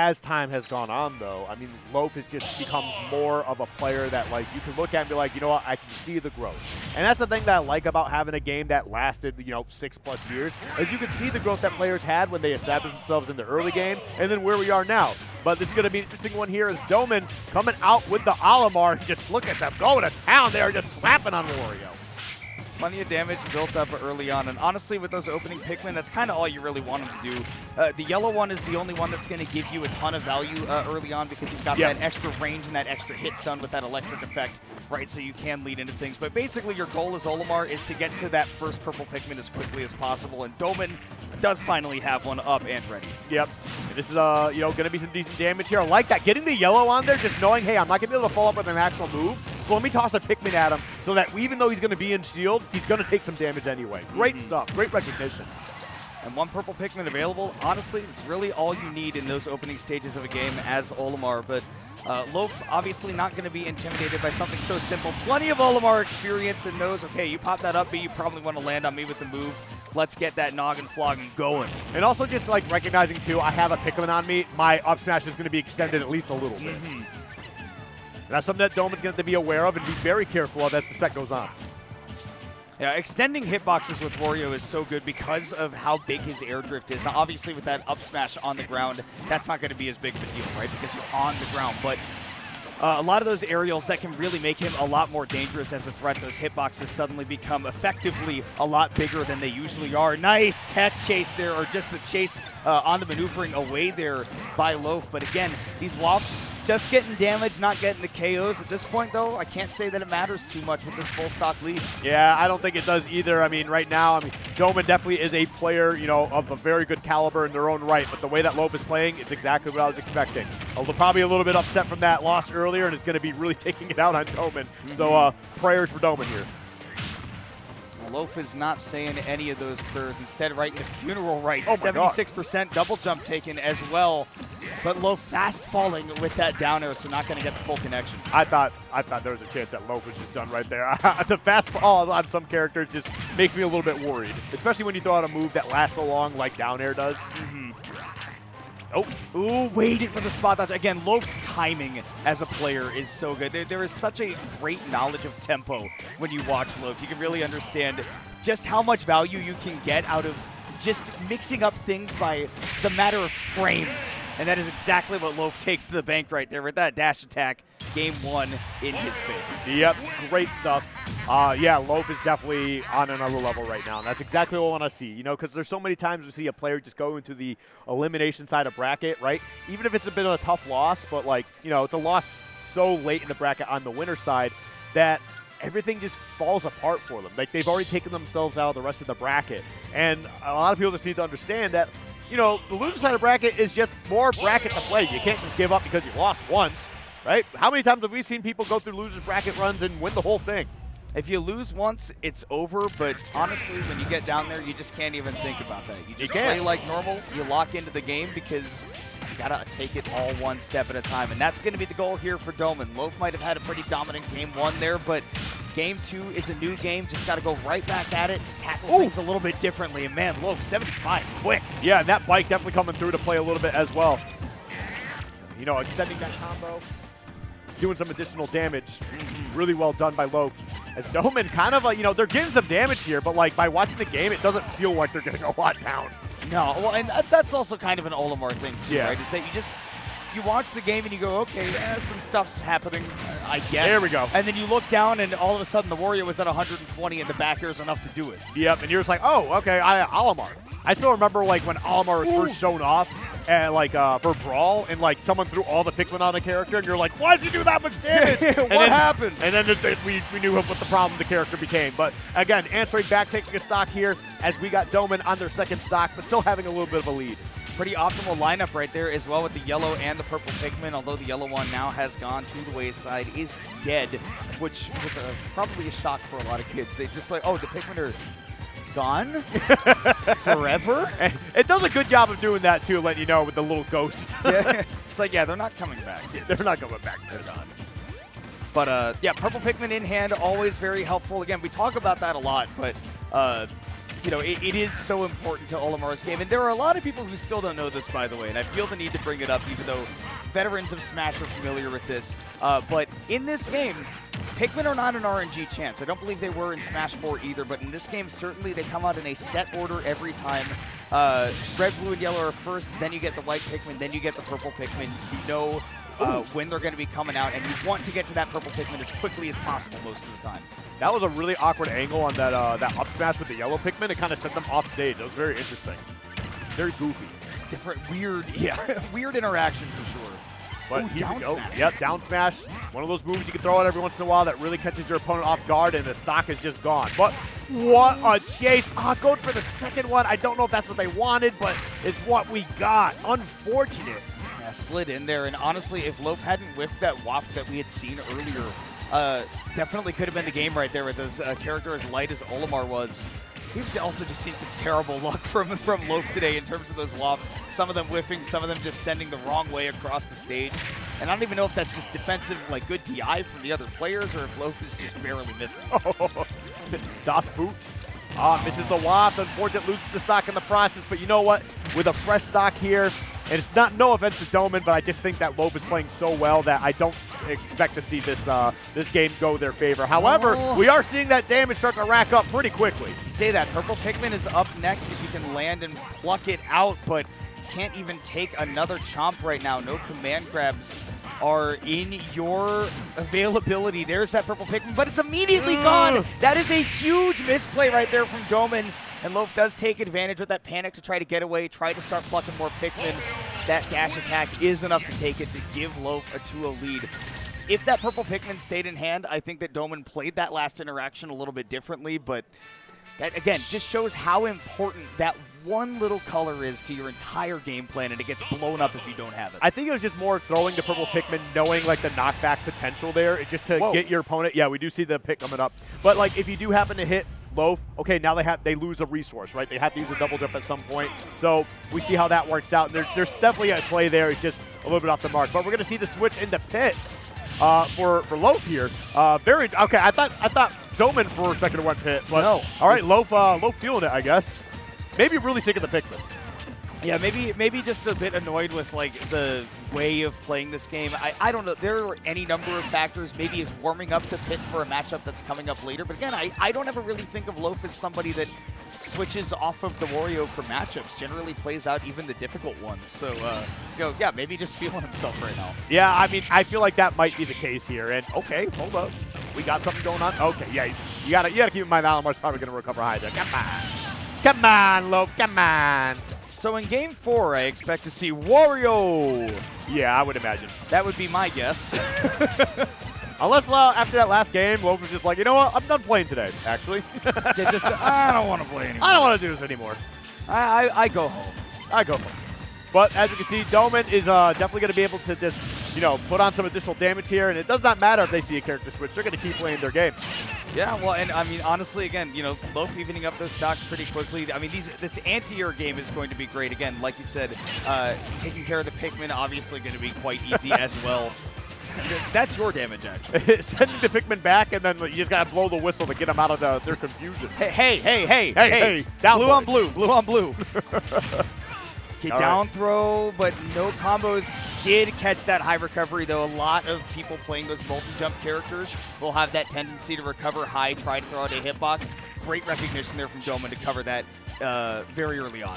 as time has gone on, though, I mean, Loaf has just becomes more of a player that, like, you can look at and be like, you know what, I can see the growth. And that's the thing that I like about having a game that lasted, you know, 6+ years, is you can see the growth that players had when they established themselves in the early game, and then where we are now. But this is going to be an interesting one here as Doman coming out with the Olimar. Just look at them going to town. They are just slapping on Wario. Plenty of damage built up early on, and honestly, with those opening Pikmin, that's kind of all you really want them to do. The yellow one is the only one that's going to give you a ton of value early on because you've got that extra range and that extra hit stun with that electric effect, right? So you can lead into things. But basically, your goal as Olimar is to get to that first purple Pikmin as quickly as possible, and Doman does finally have one up and ready. Yep. And this is, you know, going to be some decent damage here. I like that. Getting the yellow on there, just knowing, hey, I'm not going to be able to follow up with an actual move. So let me toss a Pikmin at him so that even though he's going to be in shield, he's going to take some damage anyway. Great stuff. Great recognition. And one purple Pikmin available. Honestly, it's really all you need in those opening stages of a game as Olimar. But Loaf obviously not going to be intimidated by something so simple. Plenty of Olimar experience and knows, okay, you pop that up, but you probably want to land on me with the move. Let's get that noggin flogging going. And also just like recognizing too, I have a Pikmin on me. My up smash is going to be extended at least a little bit. And that's something that Doman's going to have to be aware of and be very careful of as the set goes on. Yeah, extending hitboxes with Wario is so good because of how big his air drift is. Now, obviously, with that up smash on the ground, that's not going to be as big of a deal, right? Because you're on the ground. But a lot of those aerials that can really make him a lot more dangerous as a threat, those hitboxes suddenly become effectively a lot bigger than they usually are. Nice tech chase there, or just the chase on the maneuvering away there by Loaf. But again, these wafts just getting damage, not getting the KOs. At this point, though, I can't say that it matters too much with this full stock lead. Yeah, I don't think it does either. I mean, right now, Doman definitely is a player, you know, of a very good caliber in their own right. But the way that Loaf is playing, it's exactly what I was expecting. Probably a little bit upset from that loss earlier, and is going to be really taking it out on Doman. So prayers for Doman here. Loaf is not saying any of those prayers. Instead, writing the funeral rites. Oh 76% double jump taken as well. But Loaf fast falling with that down air, so not going to get the full connection. I thought there was a chance that Loaf was just done right there. The fast fall on some characters just makes me a little bit worried, especially when you throw out a move that lasts so long like down air does. Oh, ooh, waited for the spot dodge. Again, Loaf's timing as a player is so good. There is such a great knowledge of tempo when you watch Loaf. You can really understand just how much value you can get out of just mixing up things by the matter of frames. And that is exactly what Loaf takes to the bank right there with that dash attack. Game 1 in his favor. Yep, great stuff. Yeah, Loaf is definitely on another level right now. And that's exactly what I want to see, you know, because there's so many times we see a player just go into the elimination side of bracket, right? Even if it's a bit of a tough loss, but like, you know, it's a loss so late in the bracket on the winner side that everything just falls apart for them. Like, they've already taken themselves out of the rest of the bracket. And a lot of people just need to understand that, you know, the loser side of bracket is just more bracket to play. You can't just give up because you lost once, right? How many times have we seen people go through losers bracket runs and win the whole thing? If you lose once, it's over, but honestly, when you get down there, you just can't even think about that. You just play like normal, you lock into the game because you gotta take it all one step at a time, and that's gonna be the goal here for Doman. Loaf might have had a pretty dominant game 1 there, but game 2 is a new game, just gotta go right back at it, tackle things a little bit differently, and man, Loaf, 75, quick. Yeah, and that bike definitely coming through to play a little bit as well. You know, extending that combo, doing some additional damage. Really well done by Loaf. As Doman kind of, you know, they're getting some damage here, but like by watching the game, it doesn't feel like they're getting a lot down. No, well, and that's also kind of an Olimar thing too, right? Is that you watch the game and you go, okay, some stuff's happening, I guess. There we go. And then you look down and all of a sudden the Wario was at 120 and the back air is enough to do it. Yep, and you're just like, oh, okay, Olimar. I still remember like when Olimar was first shown off, and like for Brawl, and like someone threw all the Pikmin on a character, and you're like, why does he do that much damage? What happened? And then we knew what the problem the character became. But again, answering back, taking a stock here, as we got Doman on their second stock, but still having a little bit of a lead. Pretty optimal lineup right there as well with the yellow and the purple Pikmin, although the yellow one now has gone to the wayside, is dead, which was probably a shock for a lot of kids. They just like, oh, the Pikmin are gone forever? It does a good job of doing that too, letting you know with the little ghost. Yeah. It's like, yeah, they're not coming back. Yeah, they're not coming back. They're gone. But yeah, purple Pikmin in hand, always very helpful. Again, we talk about that a lot, but you know, it is so important to Olimar's game. And there are a lot of people who still don't know this, by the way, and I feel the need to bring it up, even though veterans of Smash are familiar with this. But in this game, Pikmin are not an RNG chance. I don't believe they were in Smash 4 either, but in this game, certainly they come out in a set order every time. Red, blue, and yellow are first, then you get the white Pikmin, then you get the purple Pikmin. You know when they're going to be coming out, and you want to get to that purple Pikmin as quickly as possible most of the time. That was a really awkward angle on that that up smash with the yellow Pikmin. It kind of set them off stage. That was very interesting. Very goofy. Different, weird, yeah, weird interaction for sure. But ooh, here we go. smash. Yep, down smash. One of those moves you can throw out every once in a while that really catches your opponent off guard, and the stock is just gone. But what a chase. Going for the second one. I don't know if that's what they wanted, but it's what we got. Unfortunate. Yeah, slid in there, and honestly, if Loaf hadn't whiffed that waft that we had seen earlier, definitely could have been the game right there with this character as light as Olimar was. We've also just seen some terrible luck from Loaf today in terms of those wafts. Some of them whiffing, some of them just sending the wrong way across the stage. And I don't even know if that's just defensive, like good DI from the other players, or if Loaf is just barely missing. Das Boot. Misses the waft. Unfortunate, loses the stock in the process. But you know what? With a fresh stock here, and it's not no offense to Doman, but I just think that Loaf is playing so well that I don't expect to see this this game go their favor. However, we are seeing that damage start to rack up pretty quickly. You say that. Purple Pikmin is up next if you can land and pluck it out, but can't even take another chomp right now. No command grabs are in your availability. There's that purple Pikmin, but it's immediately gone. That is a huge misplay right there from Doman. And Loaf does take advantage of that panic to try to get away, try to start plucking more Pikmin. That dash attack is enough to take it, to give Loaf a 2-0 lead. If that purple Pikmin stayed in hand, I think that Doman played that last interaction a little bit differently, but that, again, just shows how important that one little color is to your entire game plan, and it gets blown up if you don't have it. I think it was just more throwing the purple Pikmin, knowing like the knockback potential there, just to get your opponent. Yeah, we do see the pick coming up. But like if you do happen to hit Loaf, okay, now they lose a resource, right? They have to use a double jump at some point. So we see how that works out. There's definitely a play there. It's just a little bit off the mark. But we're going to see the switch into pit for Loaf here. Okay. I thought Doman for a second went pit, but no. All right, Loaf feeling it, I guess. Maybe really sick of the Pikmin. Yeah, maybe just a bit annoyed with like the way of playing this game. I don't know. There are any number of factors. Maybe is warming up the pit for a matchup that's coming up later. But again, I don't ever really think of Loaf as somebody that switches off of the Wario for matchups. Generally plays out even the difficult ones. So, yeah, maybe just feeling himself right now. Yeah, I mean, I feel like that might be the case here. And okay, hold up, we got something going on. Okay, yeah, you gotta keep in mind Olimar's probably gonna recover high there. Come on, Loaf, come on. So in Game 4, I expect to see Wario. Yeah, I would imagine. That would be my guess. Unless after that last game, Loaf was just like, you know what, I'm done playing today, actually. I don't want to play anymore. I don't want to do this anymore. I go home. I go home. But as you can see, Doman is definitely going to be able to just, put on some additional damage here. And it does not matter if they see a character switch. They're going to keep playing their game. Yeah, well, and I mean, honestly, again, Loaf evening up those stocks pretty quickly. I mean, this anti-air game is going to be great. Again, like you said, taking care of the Pikmin, obviously going to be quite easy as well. That's your damage, actually. Sending the Pikmin back, and then you just got to blow the whistle to get them out of their confusion. Hey. Down blue on blue. Okay, All down right. throw, but no combos. Did catch that high recovery, though. A lot of people playing those multi-jump characters will have that tendency to recover high, try to throw out a hitbox. Great recognition there from Doman to cover that very early on.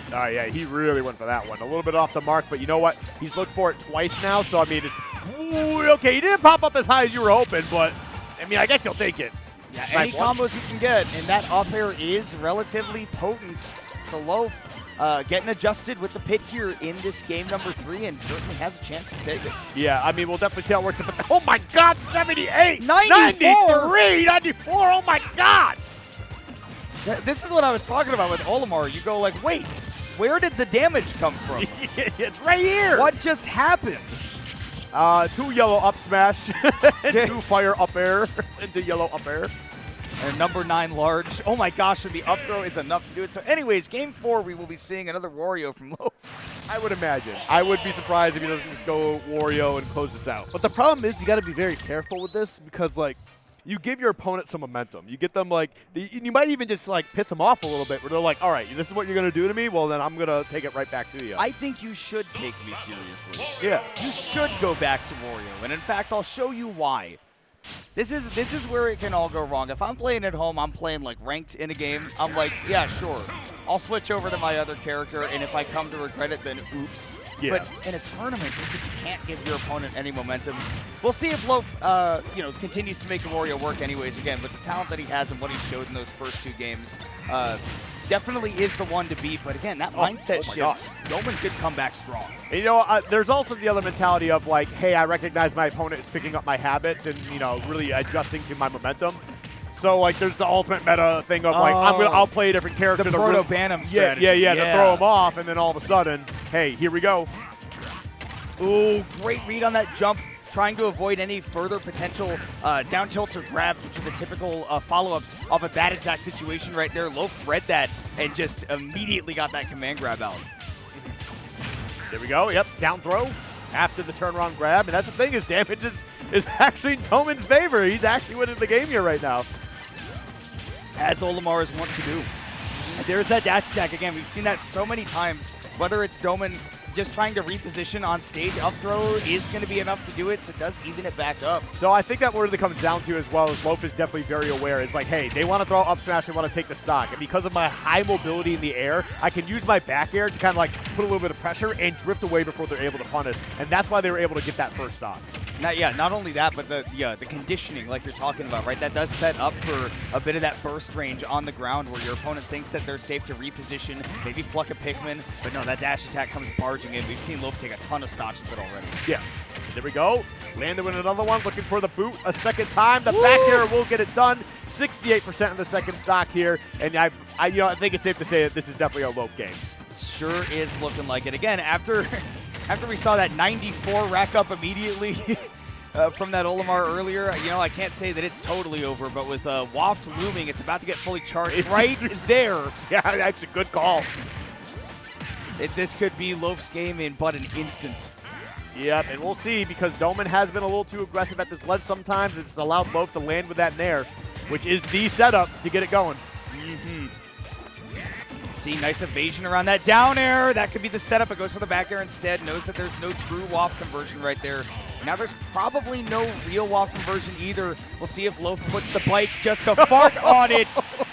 All right, yeah, he really went for that one. A little bit off the mark, but you know what? He's looked for it twice now, so, I mean, okay, he didn't pop up as high as you were hoping, but, I mean, I guess you'll take it. Yeah, any combos you can get, and that up air is relatively potent. So Loaf getting adjusted with the pit here in this game number 3, and certainly has a chance to take it. Yeah, I mean, we'll definitely see how it works. But, oh, my God, 78! 94! 93! 94! Oh, my God! This is what I was talking about with Olimar. You go like, wait, where did the damage come from? It's right here! What just happened? 2 yellow up smash, and 2 fire up air into yellow up air. And number 9 large. Oh my gosh, and the up throw is enough to do it. So anyways, Game 4, we will be seeing another Wario from Loaf. I would imagine. I would be surprised if he doesn't just go Wario and close this out. But the problem is you got to be very careful with this because, like, you give your opponent some momentum. You get them like, you might even just like piss them off a little bit where they're like, all right, this is what you're going to do to me? Well, then I'm going to take it right back to you. I think you should take me seriously. Yeah. You should go back to Wario. And in fact, I'll show you why. This is where it can all go wrong. If I'm playing at home, I'm playing like ranked in a game, I'm like, yeah, sure. I'll switch over to my other character, and if I come to regret it, then oops. Yeah. But in a tournament, you just can't give your opponent any momentum. We'll see if Loaf, continues to make the Wario work anyways. Again, with the talent that he has and what he showed in those first 2 games, definitely is the one to beat. But again, that mindset shift, Doman could come back strong. And there's also the other mentality of like, hey, I recognize my opponent is picking up my habits and, really adjusting to my momentum. So, like, there's the ultimate meta thing of, like, I'll play a different character. The proto-ban strategy. Yeah, to throw him off, and then all of a sudden, hey, here we go. Ooh, great read on that jump, trying to avoid any further potential down tilts or grabs, which are the typical follow-ups off of that exact situation right there. Loaf read that and just immediately got that command grab out. There we go. Yep, down throw after the turnaround grab. And that's the thing, his damage is actually in Doman's favor. He's actually winning the game here right now. As Olimar is wont to do. And there's that dash stack again. We've seen that so many times, whether it's Doman just trying to reposition on stage, up throw is going to be enough to do it, so it does even it back up. So I think that what it comes down to as well is Loaf is definitely very aware. It's like, hey, they want to throw up smash, they want to take the stock. And because of my high mobility in the air, I can use my back air to kind of like put a little bit of pressure and drift away before they're able to punish. And that's why they were able to get that first stock. Not only that, but the conditioning like you're talking about, right? That does set up for a bit of that burst range on the ground where your opponent thinks that they're safe to reposition, maybe pluck a Pikmin, but no, that dash attack comes barging in. We've seen Loaf take a ton of stocks with it already. Yeah. There we go. Landed with another one, looking for the boot a second time. The back air will get it done. 68% of the second stock here, and I think it's safe to say that this is definitely a Loaf game. Sure is looking like it. Again, after we saw that 94 rack up immediately from that Olimar earlier, I can't say that it's totally over, but with Waft looming, it's about to get fully charged right there. Yeah, that's a good call. This could be Loaf's game in but an instant. Yep, and we'll see, because Doman has been a little too aggressive at this ledge sometimes. It's allowed Loaf to land with that nair, which is the setup to get it going. See, nice evasion around that down air. That could be the setup. It goes for the back air instead. Knows that there's no true waft conversion right there. Now there's probably no real waft conversion either. We'll see if Loaf puts the bike just to fart on it,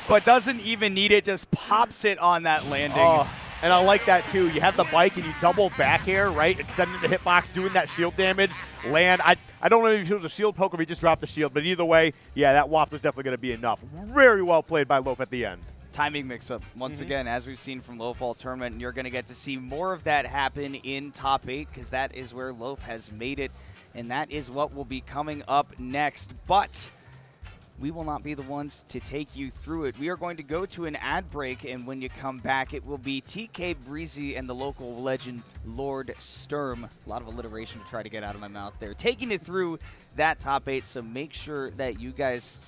but doesn't even need it. Just pops it on that landing. And I like that too. You have the bike and you double back air, right? Extending the hitbox, doing that shield damage. Land. I don't know if it was a shield poke or if he just dropped the shield, but either way, yeah, that waft was definitely going to be enough. Very well played by Loaf at the end. Timing mix-up, once again, as we've seen from Loaf all tournament, and you're going to get to see more of that happen in top 8, because that is where Loaf has made it, and that is what will be coming up next. But we will not be the ones to take you through it. We are going to go to an ad break, and when you come back, it will be TK Breezy and the local legend, Lord Sturm. A lot of alliteration to try to get out of my mouth there. Taking it through that top 8, so make sure that you guys